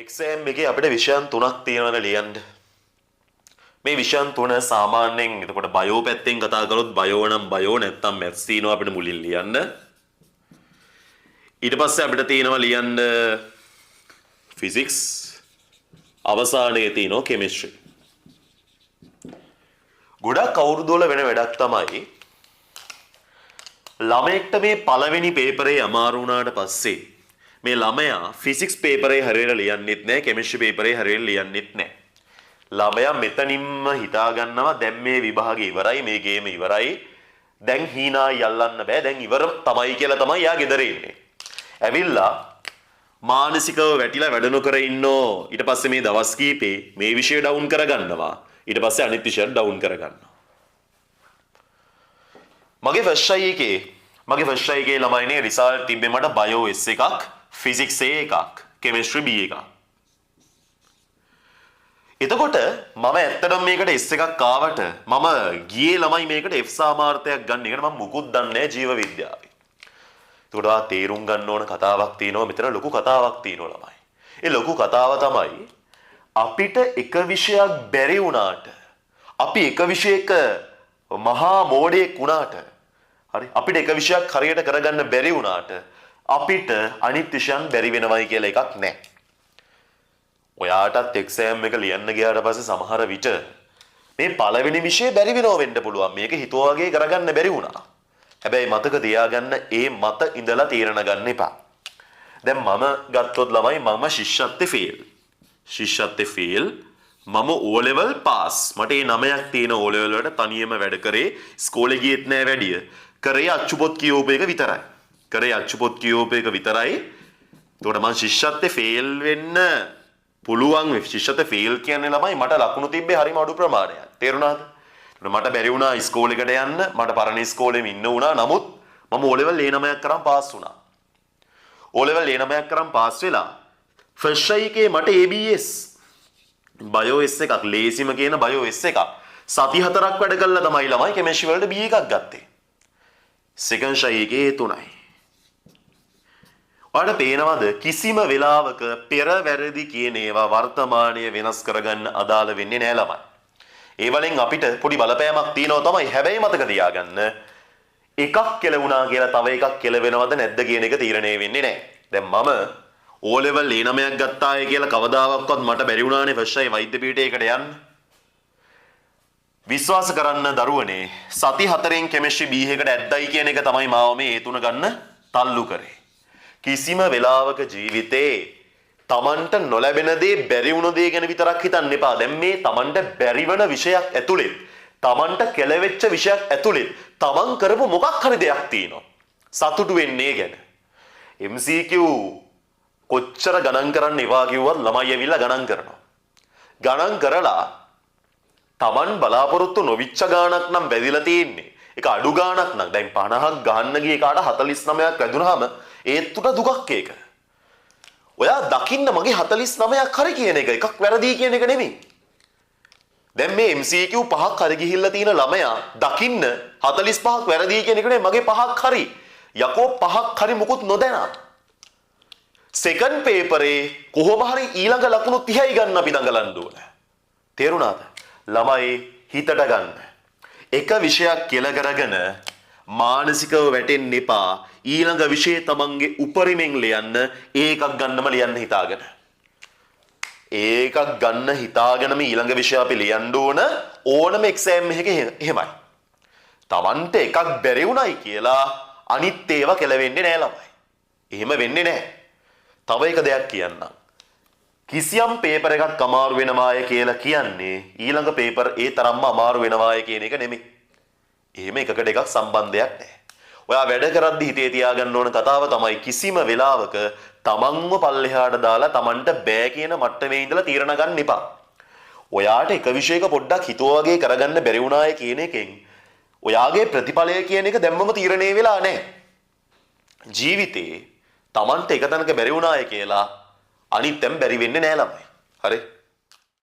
Exam එකේ අපිට විෂයන් 3ක් තියෙනවනේ ලියන්න. මේ විෂයන් 3 සාමාන්‍යයෙන් එතකොට බයෝ පැත්තෙන් කතා කරොත් බයෝ නම් බයෝ නැත්තම් මැත්ස් තියෙනවා අපිට මුලින් ලියන්න. ඊට පස්සේ අපිට තියෙනවා ලියන්න ෆිසික්ස්, අවසානයේ තියෙනවා කෙමිස්ට්‍රි. ගොඩක් අවුරුදු වල වෙන වැඩක් තමයි ළමයෙක්ට මේ පළවෙනි පේපරේ අමාරු වුණාට පස්සේ මේ ළමයා ෆිසික්ස් පේපරේ හරියට ලියන්නෙත් නැහැ, කෙමිස්ට්‍රි පේපරේ හරියට ලියන්නෙත් නැහැ. ළමයා මෙතනින්ම හිතා ගන්නවා දැන් මේ විභාගේ ඉවරයි, මේ ගේම ඉවරයි. දැන් හීනා යල්ලන්න බෑ, දැන් ඉවර තමයි කියලා තමයි යා ගෙදර ඉන්නේ. ඇවිල්ලා මානසිකව වැටිලා වැඩ නොකර ඉන්නෝ. ඊට පස්සේ මේ දවස් කීපේ මේ විෂය ඩවුන් කරගන්නවා. ඊට පස්සේ අනිත් විෂය ඩවුන් කරගන්නවා. මගේ ෆස්ට් එකේ ළමයිනේ රිසල්ට් තිබ්බේ මට බයෝ S එකක්, ෆිසික්ස් A එකක්, කෙමිස්ට්‍රි B එකක්. එතකොට මම ඇත්තටම මේකට S එකක් ආවට මම ගියේ ළමයි මේකට F සාමාර්ථයක් ගන්න. ඒකට මම මුකුත් දන්නේ නැහැ ජීව විද්‍යාවේ. එතකොට ආ තේරුම් ගන්න ඕන කතාවක් තියෙනවා මෙතන, ලොකු කතාවක් තියෙනවා ළමයි. ඒ ලොකු කතාව තමයි අපිට එක විෂයක් බැරි වුණාට, අපි එක විෂයක මහා මෝඩයෙක් වුණාට, හරි අපිට එක විෂයක් හරියට කරගන්න බැරි වුණාට අපිට අනිත් විෂයන් බැරි වෙනවයි කියලා එකක් නැහැ. ඔයාටත් එක්සෑම් එක ලියන්න ගියාට පස්සේ සමහර විට මේ පළවෙනි විෂය බැරි වෙනව වෙන්න පුළුවන්. මේක හිතුවා වගේ කරගන්න බැරි වුණා. හැබැයි මතක තියාගන්න ඒ මත ඉඳලා තීරණ ගන්න එපා. දැන් මම ගත්තොත් ළමයි මම ශිෂ්‍යත්වයේ ෆේල්. මම O level pass. මට ඒ 9ක් තියෙන O level වලට තනියම වැඩ කරේ. ඉස්කෝලේ ගියෙත් නෑ වැඩිය. කරේ අච්චුපොත් කියෝප එක විතරයි. එතකොට මම ශිෂ්‍යත්වයේ ෆේල් වෙන්න පුළුවන්. ශිෂ්‍යත්වයේ ෆේල් කියන්නේ ළමයි මට ලකුණු තිබ්බේ හරිම අඩු ප්‍රමාණයක්. තේරුණාද? මට බැරි වුණා ඉස්කෝලේකට යන්න. මට පරණ ඉස්කෝලේම ඉන්න වුණා. නමුත් මම O level A9ක් කරන් පාස් වුණා. O level A9ක් කරන් පාස් වෙලා ෆස්ට් එකේ මට ABS බයෝ S එකක්, ලේසිම කියන බයෝ S එකක් සති 4ක් වැඩ කළා තමයි ළමයි කෙමිස්ට්‍රි වලට B එකක් ගත්තේ. සෙකන්ඩ් එකේ 3යි. ඔයාලට පේනවද කිසිම වෙලාවක පෙර වැරදි කියන ඒවා වර්තමානයේ වෙනස් කරගන්න අදාළ වෙන්නේ නැහැ ළමයි. ඒ වලින් අපිට පොඩි බලපෑමක් තියෙනවා තමයි. හැබැයි මතක තියාගන්න එකක් කෙලවුණා කියලා තව එකක් කෙලවෙනවද නැද්ද කියන එක තීරණය වෙන්නේ නැහැ. දැන් මම O level A9ක් ගත්තාය කියලා කවදාවත් මට බැරි වුණානේ ෆස්ට් වෛද්‍ය පීඨයකට යන්න. විශ්වාස කරන්න දරුවනේ සති 4න් කෙමිස්ට්‍රි B එකකට ඇද්දයි කියන එක තමයි මාව මේ A3 ගන්න තල්ලු කරේ. කිසිම වෙලාවක ජීවිතේ Tamanට නොලැබෙන දේ බැරි වුණ දේ ගැන විතරක් හිතන්න එපා. දැන් මේ Tamanට බැරි වෙන විෂයක් ඇතුලේ, Tamanට කෙලවෙච්ච විෂයක් ඇතුලේ Taman කරපු මොකක් හරි දෙයක් තියෙනවා. සතුටු වෙන්නේ ගැන. MCQ කොච්චර ගණන් කරන්න එපා කිව්වත් ළමයි ඇවිල්ලා ගණන් කරනවා. ගණන් කරලා Taman බලාපොරොත්තු නොවිච්ච ගාණක් නම් වැදිලා තියෙන්නේ. ඒක අඩු ගාණක් නම් දැන් 50ක් ගහන්න ගිය කාට 49ක් වැදුනහම ඒත් උට දුකක් ඒක. ඔයා දකින්න මගේ 49ක් හරි කියන එක එකක් වැරදි කියන එක නෙමෙයි. දැන් මේ MCQ 5ක් හරි ගිහිල්ලා තියෙන ළමයා දකින්න 45ක් වැරදි කියන එක නෙමෙයි, මගේ 5ක් හරි. යකෝ 5ක් හරි මුකුත් නොදැනා. සෙකන්ඩ් පේපරේ කොහොම හරි ඊළඟ ලකුණු 30යි ගන්න අපි දඟලන්න ඕන. තේරුණාද? ළමයි හිතට ගන්න. එක විෂයක් කියලා කරගෙන මානසිකව වැටෙන්න එපා. ඊළඟ විෂය තමන්ගේ උපරිමෙන් ලියන්න. ඒකක් ගන්නම ලියන්න හිතාගෙන. ඒකක් ගන්න හිතාගෙනම ඊළඟ විෂය අපි ලියන්න ඕනම එක්සෑම් එකක එහෙමයි. තමන්ට එකක් බැරි වුණයි කියලා අනිත් ඒවා කෙලවෙන්නේ නෑ ළමයි. එහෙම වෙන්නේ නෑ. තව එක දෙයක් කියන්නම්. කිසියම් පේපර් එකක් අමාරු වෙනවාය කියලා කියන්නේ ඊළඟ පේපර් ඒ තරම්ම අමාරු වෙනවාය කියන එක නෙමෙයි. එහෙම එකකට එකක් සම්බන්ධයක් නැහැ. ඔයා වැඩ කරද්දි හිතේ තියාගන්න ඕන කතාව තමයි කිසිම වෙලාවක තමන්ව පල්ලෙහාට දාලා තමන්ට බෑ කියන මට්ටමේ ඉඳලා තීරණ ගන්න එපා. ඔයාට එක විෂයක පොඩ්ඩක් හිතුවා වගේ කරගන්න බැරි වුණාය කියන එකෙන් ඔයාගේ ප්‍රතිඵලය කියන එක දැම්මම තීරණය වෙලා නැහැ. ජීවිතේ තමන්ට එක තැනක බැරි වුණාය කියලා අනිත් තැන් බැරි වෙන්නේ නැහැ ළමයි. හරි?